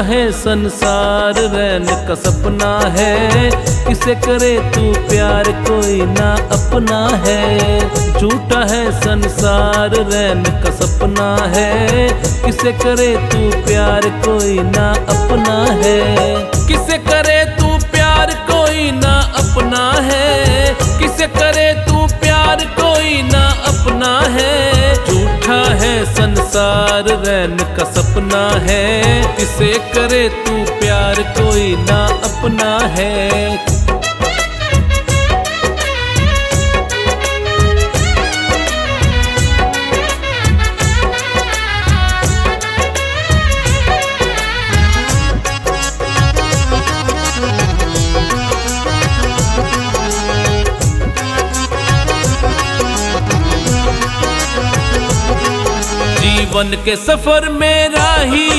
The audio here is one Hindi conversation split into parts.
है संसार रैन का सपना है, किसे करे तू प्यार कोई ना अपना है। झूठा है संसार रैन का सपना है, किसे करे तू प्यार कोई ना अपना है। किसे करे तू प्यार कोई ना अपना है, किसे करे तू प्यार कोई ना अपना है। झूठा है संसार रैन का सपना है, किसे करे तू प्यार कोई ना अपना है। जीवन के सफर में राही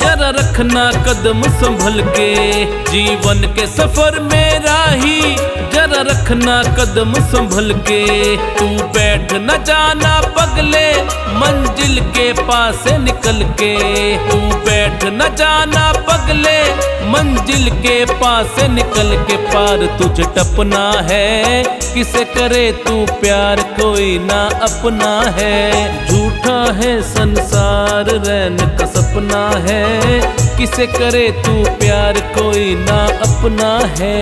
जरा रखना कदम संभल के। जीवन के सफर में राही जरा रखना कदम संभल के। तू बैठ न जाना पगले मंजिल के पास से निकल के। तू बैठ न जाना पगले मंजिल के पास से निकल के। पार तुझे टपना है, किसे करे तू प्यार कोई ना अपना है। झूठा है संसार रैन का सपना है, किसे करे तू प्यार कोई ना अपना है।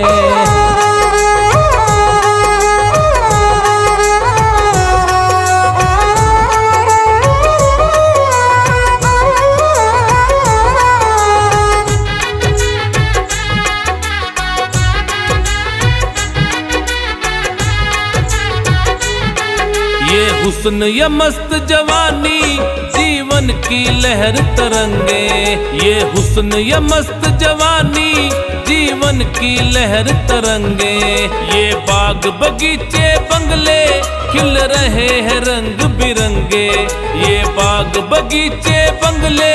ये हुस्न या मस्त जवानी जीवन की लहर तरंगे। ये हुस्न या मस्त जवानी जीवन की लहर तरंगे। ये बाग बगीचे बंगले खिल रहे हैं रंग बिरंगे। ये बाग बगीचे बंगले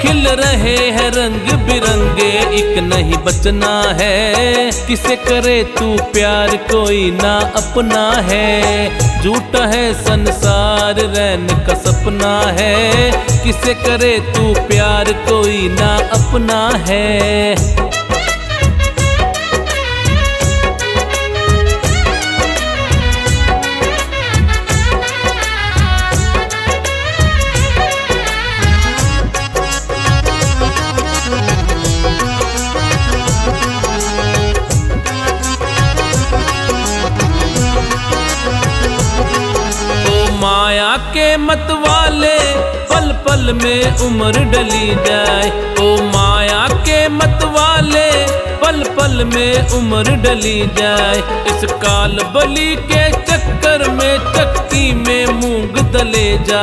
खिल रहे हैं रंग बिरंगे। एक नहीं बचना है, किसे करे तू प्यार कोई ना अपना है। झूठा है संसार रैन का सपना है, किसे करे तू प्यार कोई ना अपना है। माया के मत वाले पल पल में उम्र डली जाए। ओ माया के मत वाले पल पल में उम्र डली जाए। इस काल बली के चक्कर में चक्की में मूंग दले जा।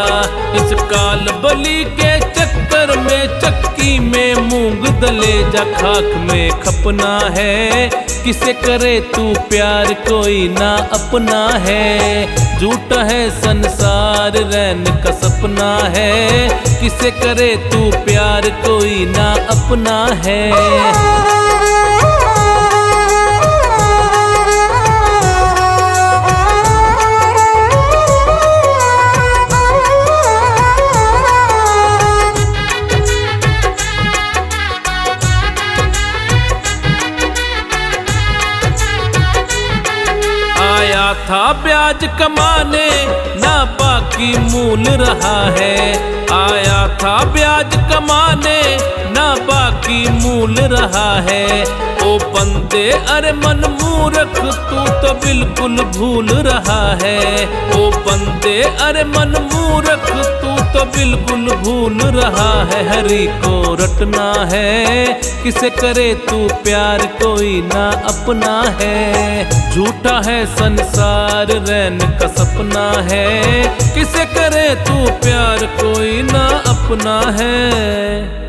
इस काल बली के चक्कर में चक्की में मूंग दले जा। खाक में खपना है, किसे करे तू प्यार कोई ना अपना है। झूठा है संसार रैन का सपना है, किसे करे तू प्यार कोई ना अपना है। था ब्याज कमाने ना बाकी मूल रहा है। आया था ब्याज कमाने ना बाकी मूल रहा है। ओ बंदे अरे मन मूर्ख तू तो बिल्कुल भूल रहा है। ओ बंदे अरे मन मूर्ख तू तो बिल्कुल भूल रहा है। हरि को रटना है, किसे करे तू प्यार कोई ना अपना है। झूठा है संसार रैन का सपना है, किसे करे तू प्यार कोई ना अपना है।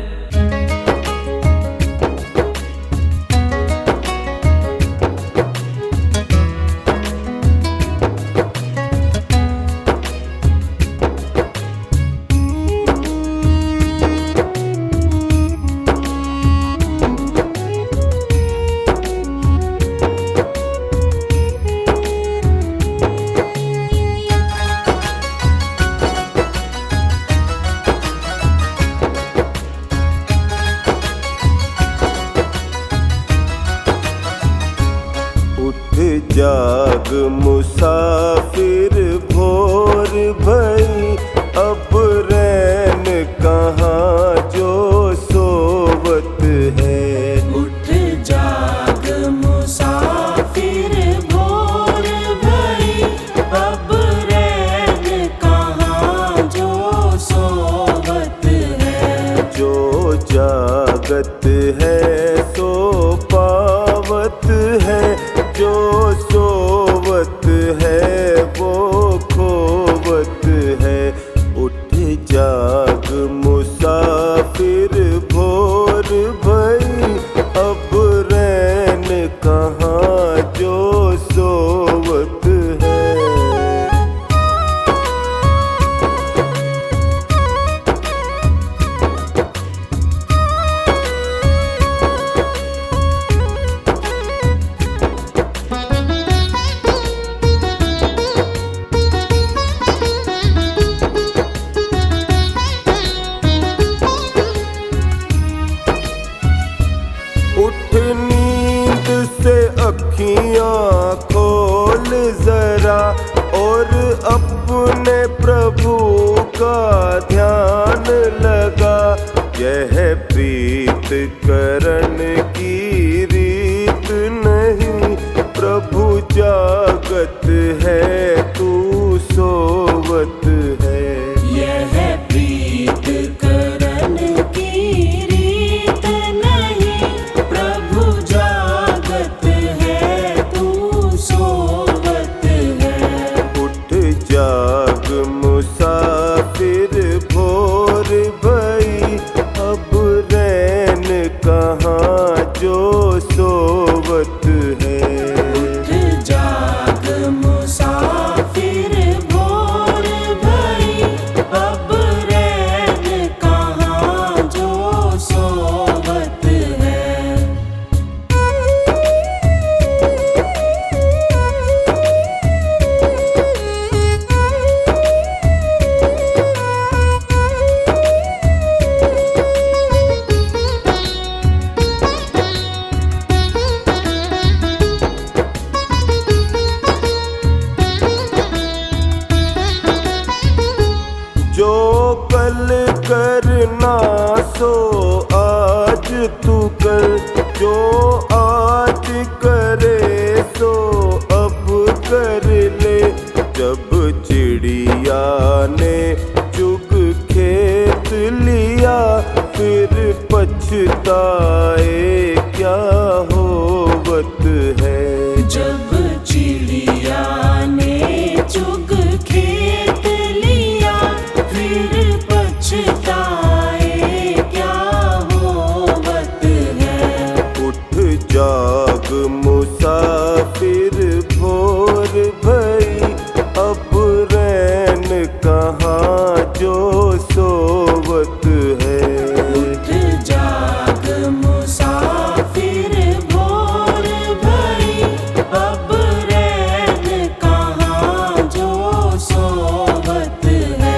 ध्यान लगा। यह प्रीत करण की रीत नहीं, प्रभु जागत है तू सोवत है। यह प्रीत करण की रीत नहीं, प्रभु जागत है तू सोवत है। उठ जाग मुसाफिर भोर भई, अब रैन कहाँ जो सोवत है। उठ जाग मुसाफिर भोर भई, अब रैन कहाँ जो सोवत है। जो कल करना सो आज तू कर, जो आज करे सो अब कर ले। जब चिड़िया ने चुग खेत लिया, फिर पछताए क्या होवत है। जब चिड़िया ने चुग खेत लिया, फिर पछताए क्या होवत है। उठ जाग मुसाफिर भोर भई, अब रैन कहाँ जो सोवत है। उठ जाग मुसाफिर भोर भई, अब रैन कहाँ जो सोवत है।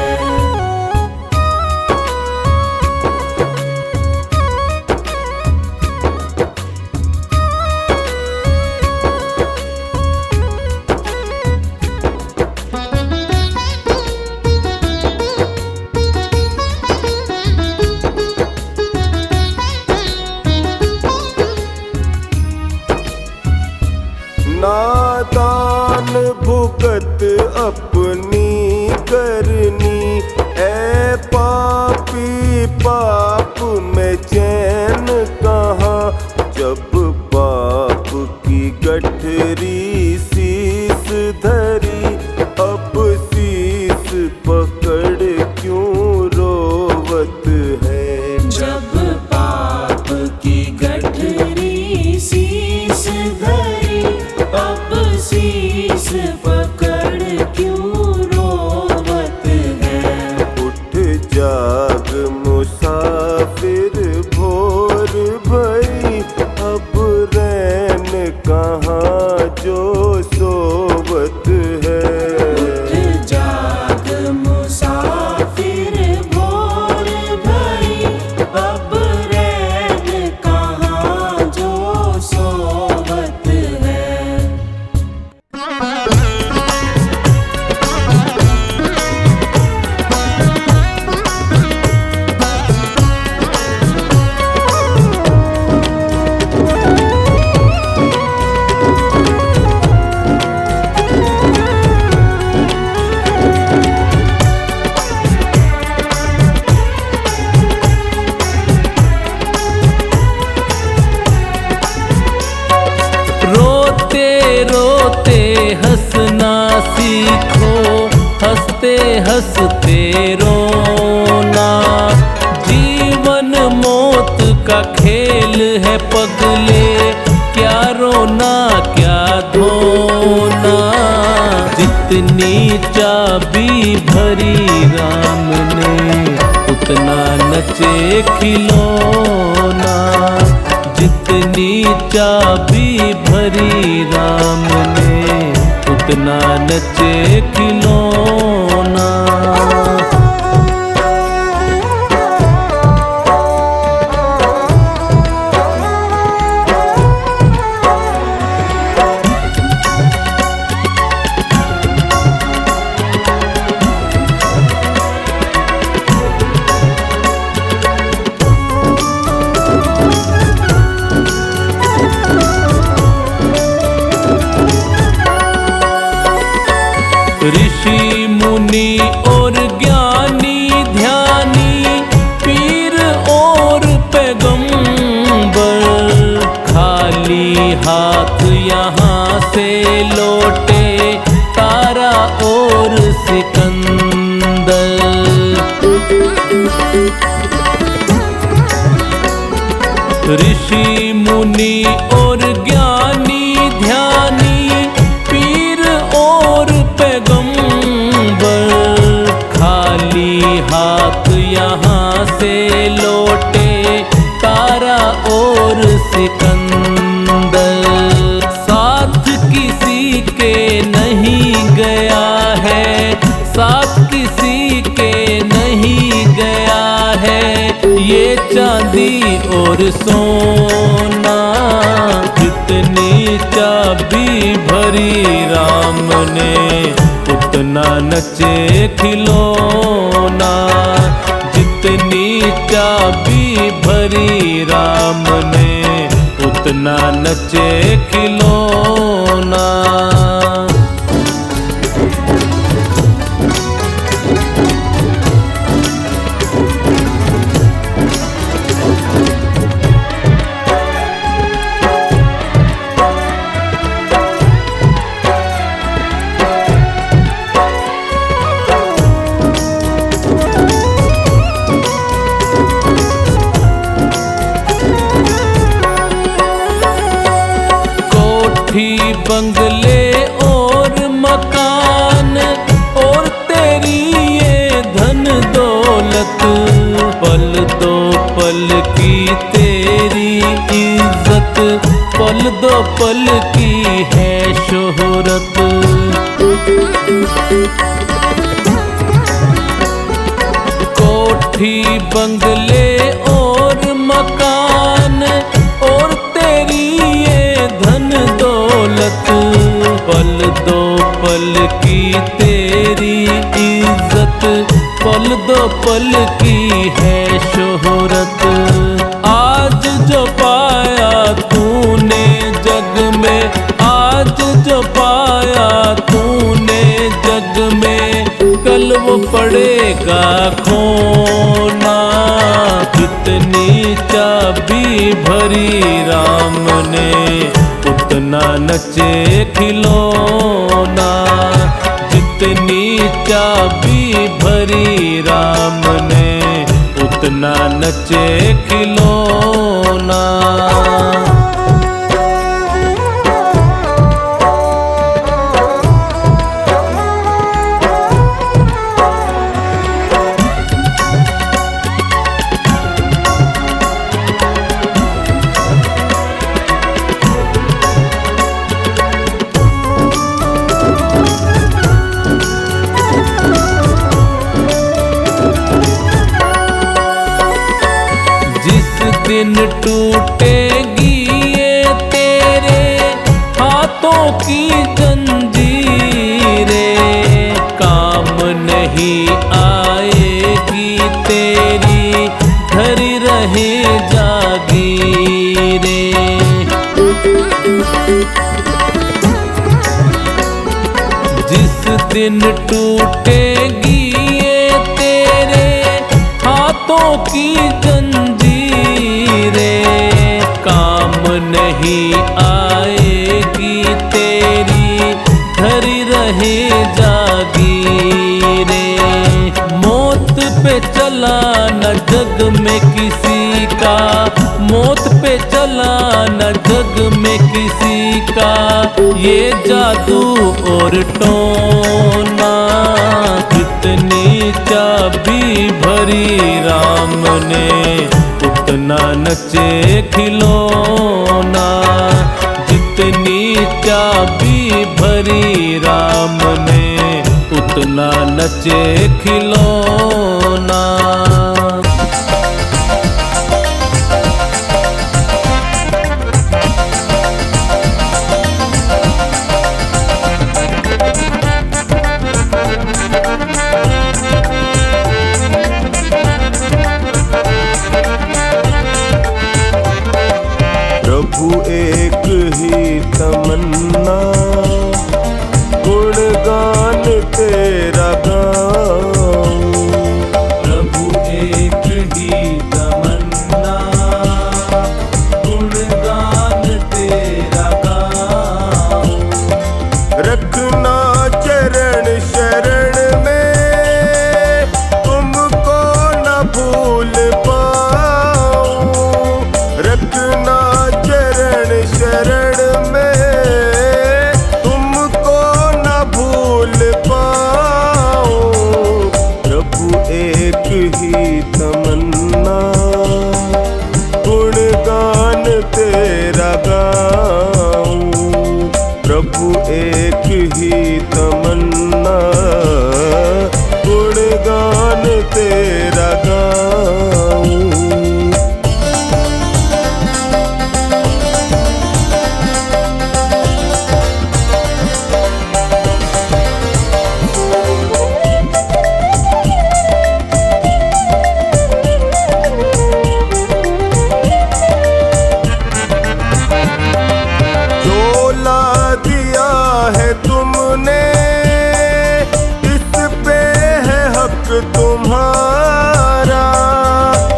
नादान भुगत अपनी करनी, ऐ पापी पाप में चैन कहाँ। जब पाप की गठरी शीस धरी, अब शीस पकड़ क्यों रोवत है। जब पाप की गठरी शीस धरी, अब शीस पकड़ क्यों रोवत है। उठ जाग मुसाफिर भोर भई, अब रैन कहाँ जो सोवत है। उठ जाग मुसाफिर भोर भई, अब रैन कहाँ जो सोवत है। रोते रोते हंसना सीखो, हंसते हंसते रोना। जीवन मौत का खेल है पगले, क्या रोना क्या धोना। जितनी चाबी भरी राम ने, उतना नचे खिलौना। जितनी चाबी भरी राम ने, उतना नचे खिलौना। मुनि और ज्ञानी ध्यानी, पीर और पैगंबर, खाली हाथ यहाँ से लौटे तारा और सिकंदर। ऋषि मुनि और ज्ञानी ध्यानी, पीर और पैगंबर, खाली हाथ यहाँ से लौटे तारा और सिकंदर। साथ किसी के नहीं गया है, साथ किसी के नहीं गया है, ये चांदी और सोना। जितनी चाबी भरी राम ने, उतना नचे खिलौना। जितनी चाबी भरी राम ने, उतना नचे खिलौना। बंगले और मकान और तेरी ये धन दौलत, पल दो पल की तेरी इज्जत, पल दो पल की है शोहरत। कोठी बंगले और मकान और तेरी ये धन दौलत, पल दो पल की तेरी इज्जत, पल दो पल की है शोहरत। आज जो पाया तूने जग में, आज जो पाया तूने जग में, कल वो पड़ेगा खोना। जितनी चाबी भरी राम ने, उतना नचे खिलौना। जितनी चाबी भरी राम ने, उतना नचे खिलौना। दिन टूटेगी ये तेरे हाथों की जंजीरें, काम नहीं आएगी तेरी धरी रहे जागीरें। जिस दिन टूटेगी ये तेरे हाथों की जंजीरें, काम नहीं आएगी तेरी धरी रहे जागीरें। मौत पे चला न जग में किसी का, मौत पे चला न जग में किसी का, ये जादू और टोना। जितनी चाबी भरी राम ने, उतना नचे खिलौना। जितनी चाबी भरी राम ने, उतना नचे खिलौना। प्रभु एक ही तमन्ना, गुणगान तेरा गाऊं। ही तमन्ना, गुणगान तेरा गाऊं। प्रभु एक ही तमन्ना, गुणगान तेरा गाऊं। तुमने इस पे है हक तुम्हारा,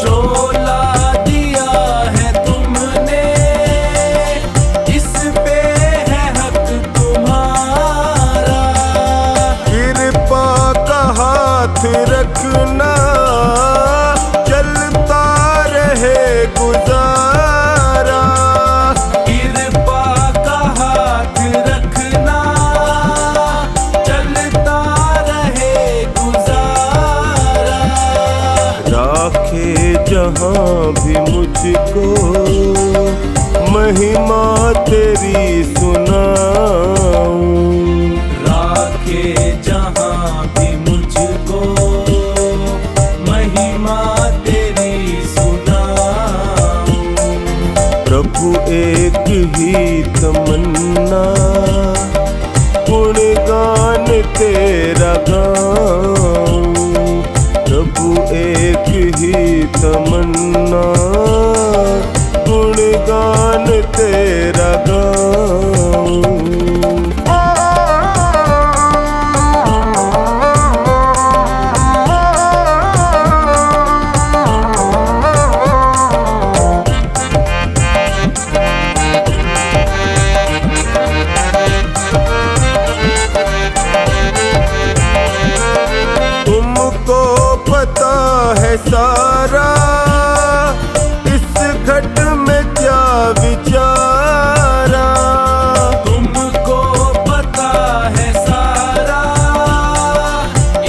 जो ला दिया है तुमने इस पे है हक तुम्हारा। कृपा का हाथ रखना, चलता रहे गुजारा। कृपा का हाथ रखना, जहाँ भी मुझको महिमा तेरी सुनाऊं। राखे जहाँ भी मुझको महिमा तेरी सुनाऊं। प्रभु एक ही तमन्ना, गुणगान तेरा गाऊं। प्रभु एक ही तमन्ना, गुणगान तेरा गाऊं। तुमको पता है सारा, इस घट में क्या विचारा। तुमको पता है सारा,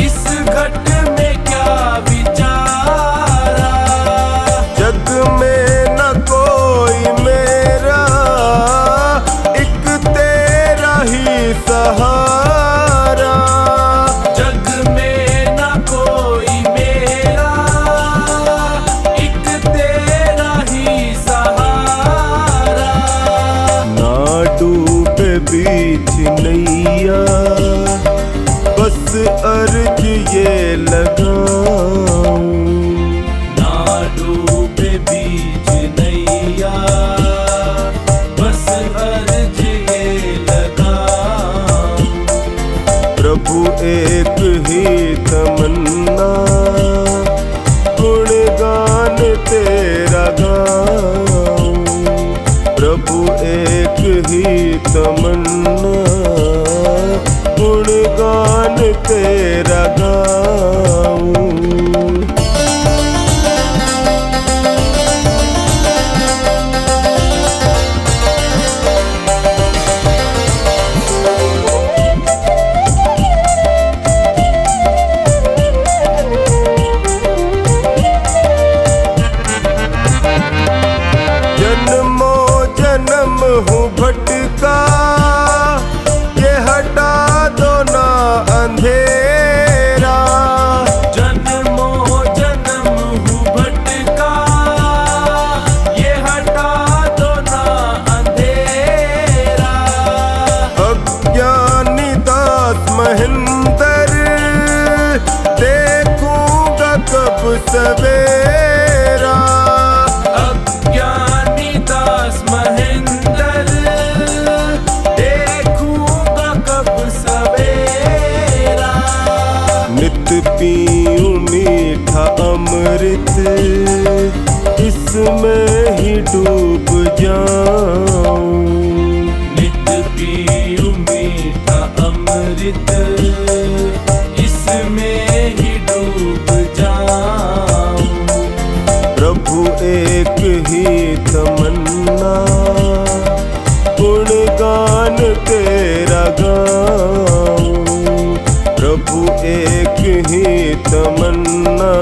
इस घट में क्या विचारा। जग में न कोई मेरा, एक तेरा ही सहारा। जग में न कोई मेरा, एक तेरा ही सहारा। ना डूबे बीच नैया, बस अर्ज ये लगाऊं। ना डूबे बीच नैया, बस अर्ज ये लगाऊं। प्रभु एक ही तमन्ना, गुणगान तेरा गाऊं। प्रभु एक ही तमन्ना, गुणगान तेरा गाऊं। जन्मों जन्म हूँ भटका, ये हटा दो ना अंधेरा। जन्मों जन्म हूँ भटका, ये हटा दो ना अंधेरा। अज्ञानी दास महेंद्र, देखूंगा कब सवेरा। अज्ञानी दास महेंद्र, देखूंगा कब सवेरा। नित पीऊं मीठा अमृत, इसमें ही डूब जाऊं। नित पीऊं मीठा अमृत, इसमें ही डूब जाऊं। प्रभु एक ही तमन्ना, गुणगान तेरा गाऊं। प्रभु एक ही तमन्ना,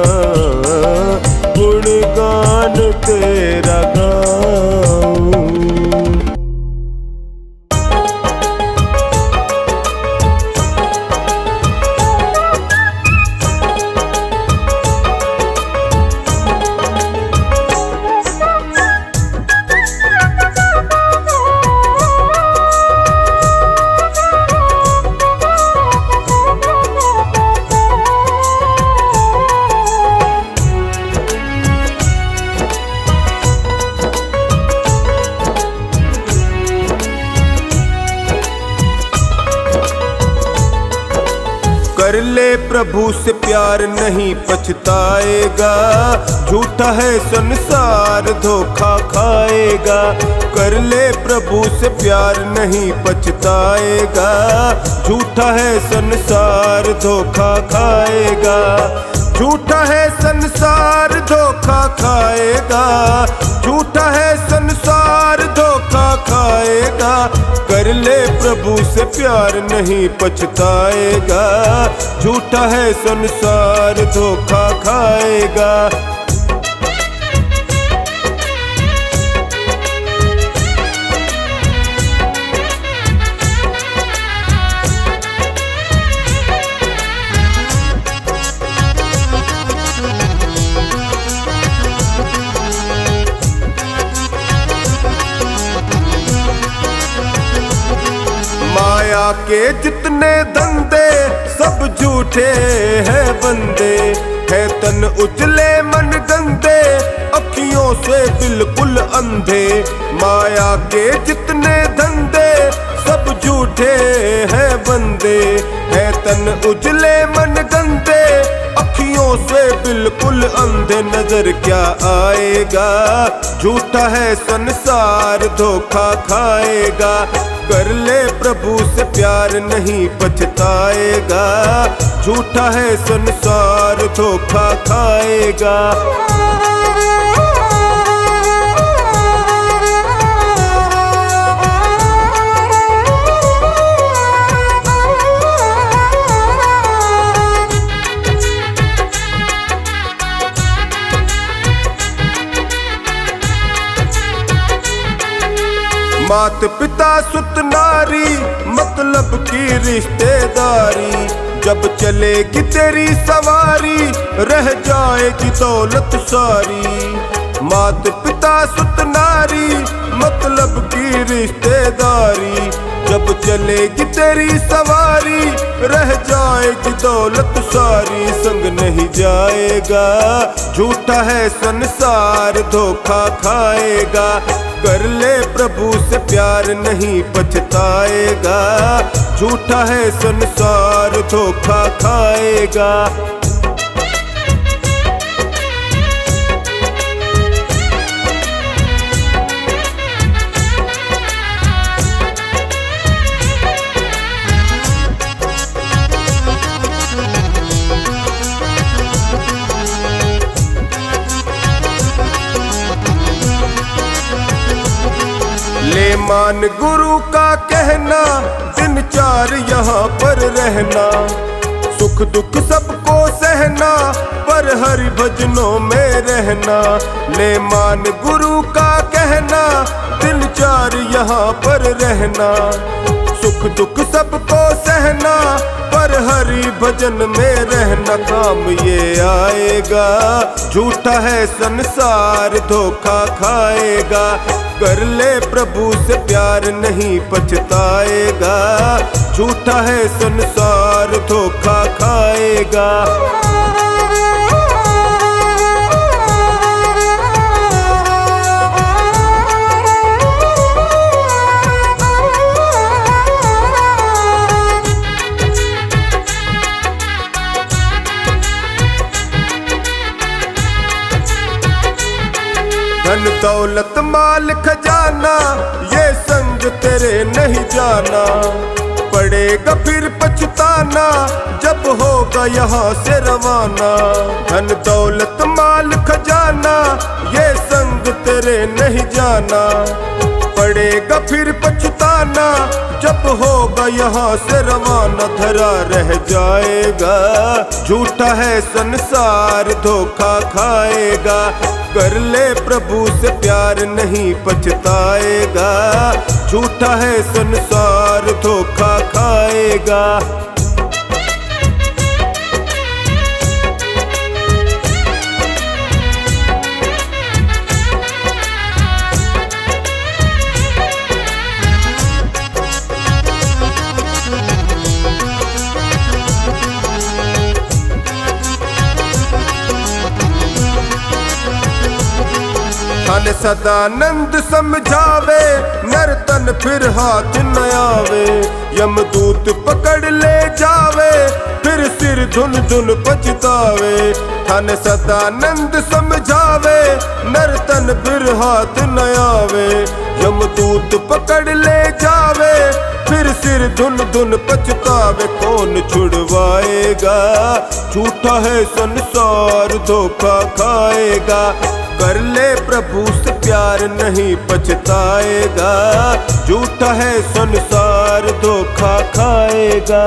प्रभु से प्यार नहीं पछताएगा, झूठा है संसार धोखा खाएगा। कर ले प्रभु से प्यार नहीं पछताएगा, झूठा है संसार धोखा खाएगा। झूठा है संसार धोखा खाएगा, झूठा है संसार धोखा खाएगा। कर ले प्रभु से प्यार नहीं पछताएगा, झूठा है संसार धोखा खाएगा। माया के जितने धंधे सब झूठे हैं बंदे, है तन उजले मन गंदे अखियों से बिल्कुल अंधे। माया के जितने धंधे सब झूठे हैं बंदे, है तन उजले मन गंदे अखियों से बिल्कुल अंधे। नजर क्या आएगा, झूठा है संसार धोखा खाएगा। कर ले प्रभु से प्यार नहीं पछताएगा, झूठा है संसार धोखा खाएगा। मात पिता सुत नारी मतलब की रिश्तेदारी, जब चलेगी तेरी सवारी रह जाएगी दौलत सारी। मात पिता सुत नारी मतलब की रिश्तेदारी, जब चलेगी तेरी सवारी रह जाएगी दौलत सारी। संग नहीं जाएगा, झूठा है संसार धोखा खाएगा। कर ले प्रभु से प्यार नहीं पछताएगा, झूठा है संसार धोखा खाएगा। ले मान गुरु का कहना, दिन चार यहाँ पर रहना। सुख दुख सबको सहना, पर हरि भजनों में रहना। ले मान गुरु का कहना, दिन चार यहाँ पर रहना। सुख दुख सबको सहना, पर हरि भजन में रहना। काम ये आएगा, झूठा है संसार धोखा खाएगा। कर ले प्रभु से प्यार नहीं पछताएगा, झूठा है संसार धोखा खाएगा। धन दौलत माल खजाना ये संग तेरे नहीं जाना। पड़ेगा फिर पछताना जब होगा यहाँ से रवाना। धन दौलत माल खजाना ये संग तेरे नहीं जाना। पड़ेगा फिर पछताना जब होगा यहाँ से रवाना। धरा रह जाएगा, झूठा है संसार धोखा खाएगा। कर ले प्रभु से प्यार नहीं पछताएगा, झूठा है संसार धोखा खाएगा। धन सदानंद समझावे, नर्तन फिर हाथ न आवे। यमदूत पकड़ ले जावे, फिर सिर धुन धुन पछतावे। थाने सदानंद समझावे, नर्तन फिर हाथ न आवे। यमदूत पकड़ ले जावे, फिर सिर धुन धुन पछतावे। कौन छुड़वाएगा, झूठा है संसार धोखा खाएगा। कर ले प्रभु से प्यार नहीं पछताएगा, झूठा है संसार धोखा खाएगा।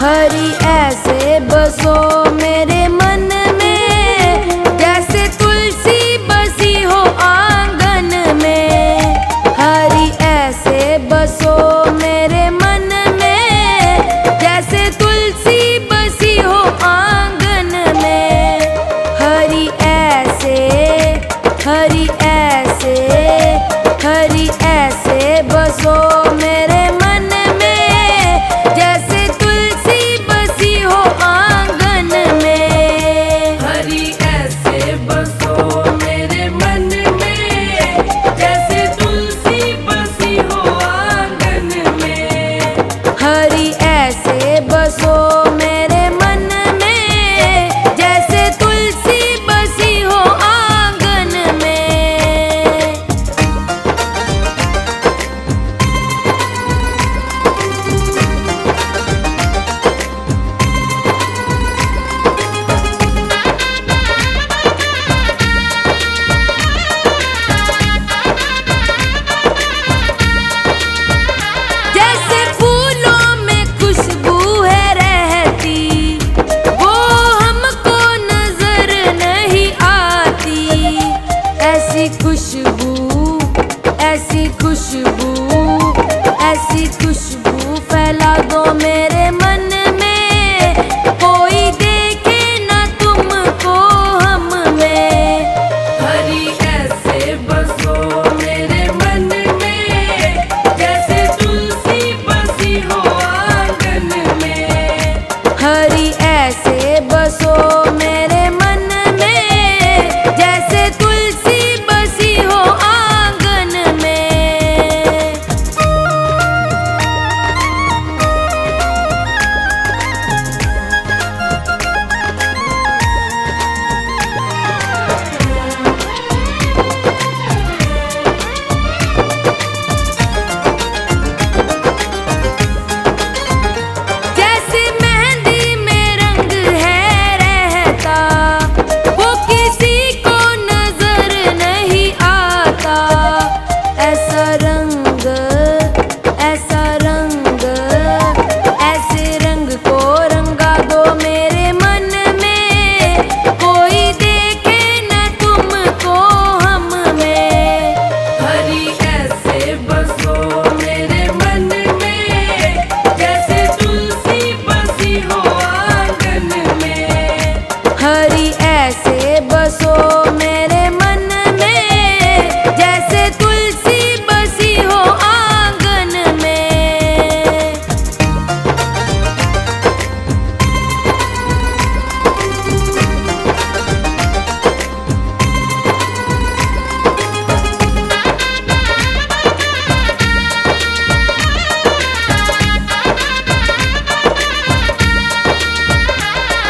हरि ऐसे बसो मेरे मन में, जैसे तुलसी बसी हो आंगन में। हरि ऐसे बसो मेरे मन में, जैसे तुलसी बसी हो आंगन में। हरि ऐसे, हरि ऐसे, हरि ऐसे बसो मेरे मन में, जैसे तुलसी बसी हो आंगन में। हरि ऐसे बसो मेरे मन में, जैसे तुलसी बसी हो आंगन में। हरि ऐसे बसो मेरे मन में, जैसे तुलसी बसी हो आंगन में। जैसे फूलों में खुशबू है रहती, वो हमको नजर नहीं आती। ऐसी खुशबू, ऐसी खुशबू, ऐसी खुशबू फैला दो मेरे मन में, कोई देखे ना तुमको हम में। हरि ऐसे बसो मेरे मन में, जैसे तुलसी बसी हो आंगन में। हरि ऐसे बसो मेरे मन में, जैसे तुलसी बसी हो आंगन में। जैसे मेहंदी में रंग है रहता, वो किसी को नजर नहीं आता। ऐसा रंग, ऐसा रंग, ऐसे रंग को रंगा दो मेरे मन में, कोई देखे न तुमको हम में। हरि ऐसे बसो मेरे मन में, जैसे तुलसी बसी हो आंगन में। हरि ऐसे बसो मेरे मन में, जैसे तुलसी बसी हो आंगन में।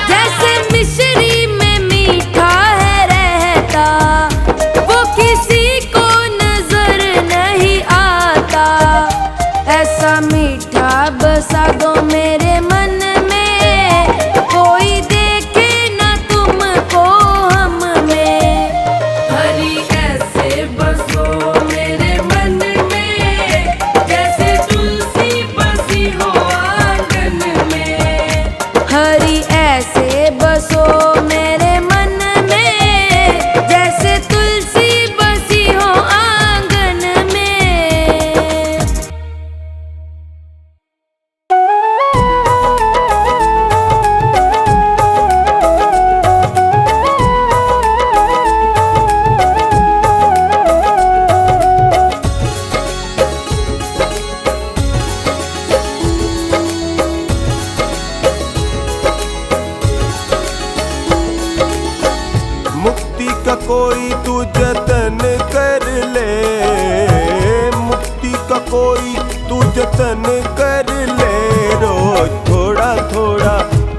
जैसे मिश्री में मीठा है रहता, वो किसी को नजर नहीं आता। ऐसा मीठा बसा दो मेरे मन में, कोई देखे न तुमको हम में। हरि ऐसे बसो मेरे मन में, जैसे तुलसी बसी हो आंगन में। हरि ऐसे बसो मेरे मन में, जैसे तुलसी बसी हो आंगन में। कोई तू जतन कर ले, मुक्ति का कोई तू जतन कर ले। रोज थोड़ा थोड़ा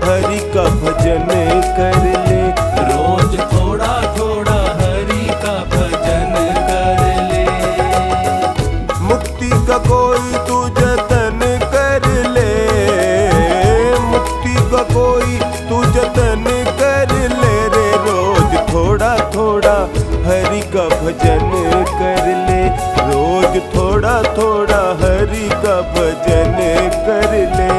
हरि का भजन कर ले, रोज थोड़ा थोड़ा हरि का भजन कर ले। मुक्ति का कोई तू जतन कर ले, मुक्ति का कोई तू जतन कर ले रे। रोज थोड़ा थोड़ा हरि का भजन कर ले, रोज थोड़ा थोड़ा हरि का भजन कर ले।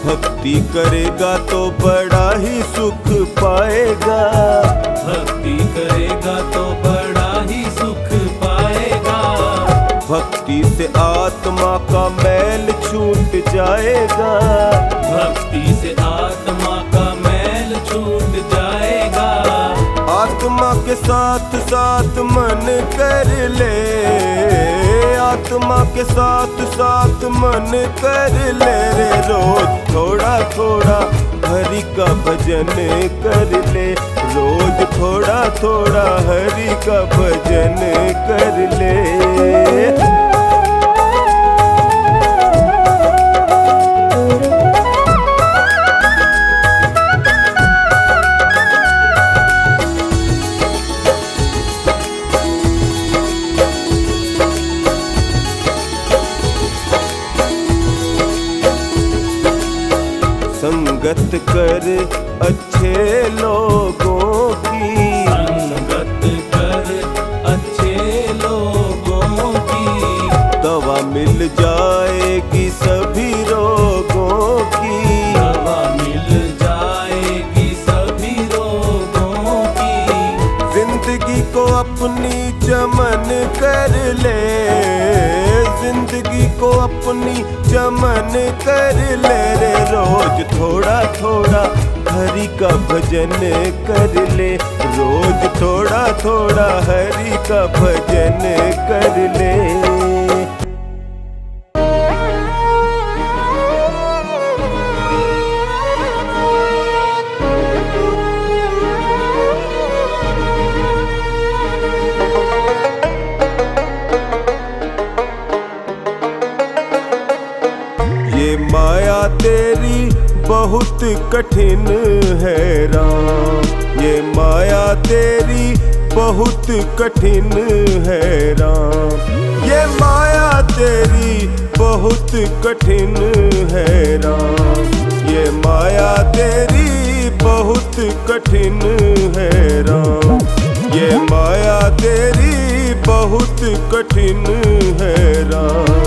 भक्ति करेगा तो बड़ा ही सुख पाएगा, भक्ति करेगा तो बड़ा ही सुख पाएगा। भक्ति से आत्मा का मैल छूट जाएगा, भक्ति से आत्मा का मैल छूट जाएगा। आत्मा के साथ साथ मन कर ले, आत्मा के साथ साथ मन कर ले रे। रोज थोड़ा थोड़ा हरि का भजन कर ले, रोज थोड़ा थोड़ा हरि का भजन कर ले। संगत कर अच्छे लोगों की, संगत कर अच्छे लोगों की। दवा मिल जाएगी सभी रोगों की, दवा मिल जाएगी सभी रोगों की। जिंदगी को अपनी चमन कर ले, जिंदगी को अपनी चमन कर ले रे। रोज थोड़ा थोड़ा हरि का भजन कर ले, रोज थोड़ा थोड़ा हरि का भजन कर ले। ये माया तेरी बहुत कठिन है राम, ये माया तेरी बहुत कठिन है राम, ये माया तेरी बहुत कठिन है राम, ये माया तेरी बहुत कठिन है राम, ये माया तेरी बहुत कठिन है राम।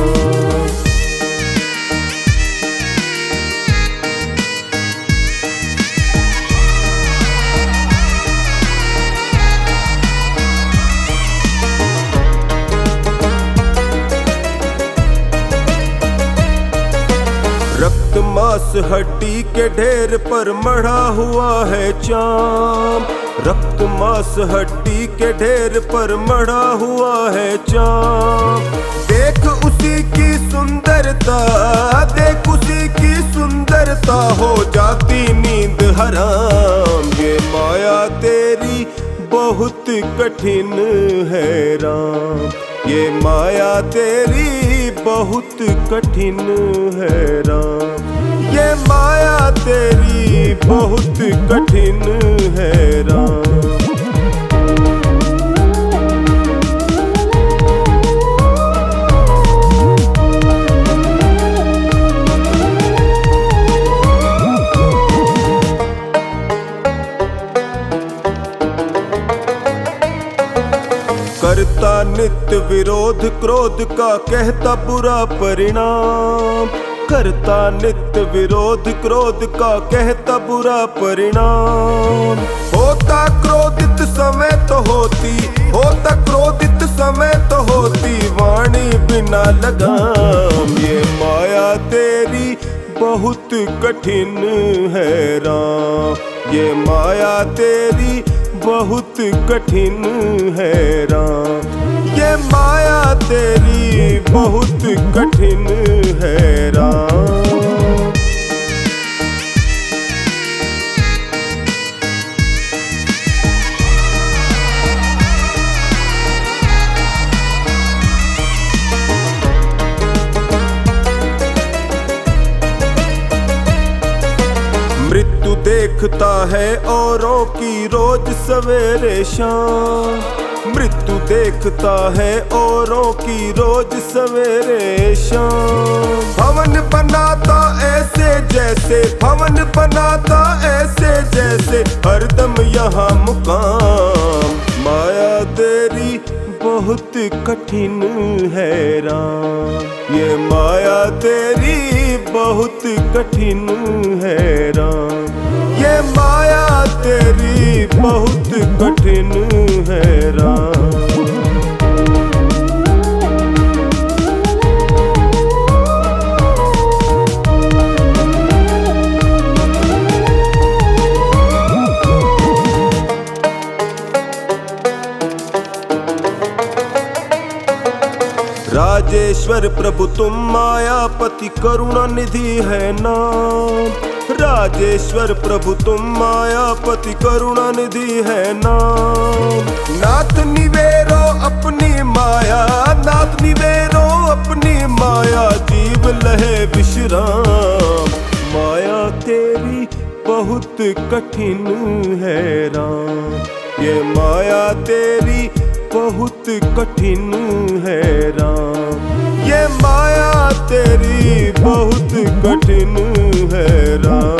रक्त मांस हड्डी के ढेर पर मढ़ा हुआ है चाम, रक्त मांस हड्डी के ढेर पर मढ़ा हुआ है चाम। देख उसी की सुंदरता, देख उसी की सुंदरता, हो जाती नींद हराम। ये माया तेरी बहुत कठिन है राम, ये माया तेरी बहुत कठिन है राम, ये माया तेरी बहुत कठिन है राम। करता नित्य विरोध क्रोध का कहता बुरा परिणाम, करता नित्य विरोध क्रोध का कहता बुरा परिणाम। होता क्रोधित समय तो होती, होता क्रोधित समय तो होती वाणी बिना लगाम। ये माया तेरी बहुत कठिन है राम। ये माया तेरी बहुत कठिन है राम। ये माया तेरी बहुत कठिन है राम। मृत्यु देखता है औरों की रोज सवेरे शाम। मृत्यु देखता है औरों की रोज सवेरे शाम। भवन बनाता ऐसे जैसे, भवन बनाता ऐसे जैसे, हरदम यहाँ मुकाम। माया तेरी बहुत कठिन है राम। ये माया तेरी बहुत कठिन है राम। ये माया तेरी बहुत कठिन है राम। राजेश्वर प्रभु तुम मायापति करुणा निधि है नाम। राजेश्वर प्रभु तुम मायापति करुणा निधि है नाम। नाथ निवेरो अपनी माया, नाथ निवेरो अपनी माया, जीव लहे विश्राम। माया तेरी बहुत कठिन है राम। ये माया तेरी बहुत कठिन है राम। ये माया तेरी बहुत कठिन है राम।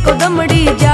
को दमड़ी जा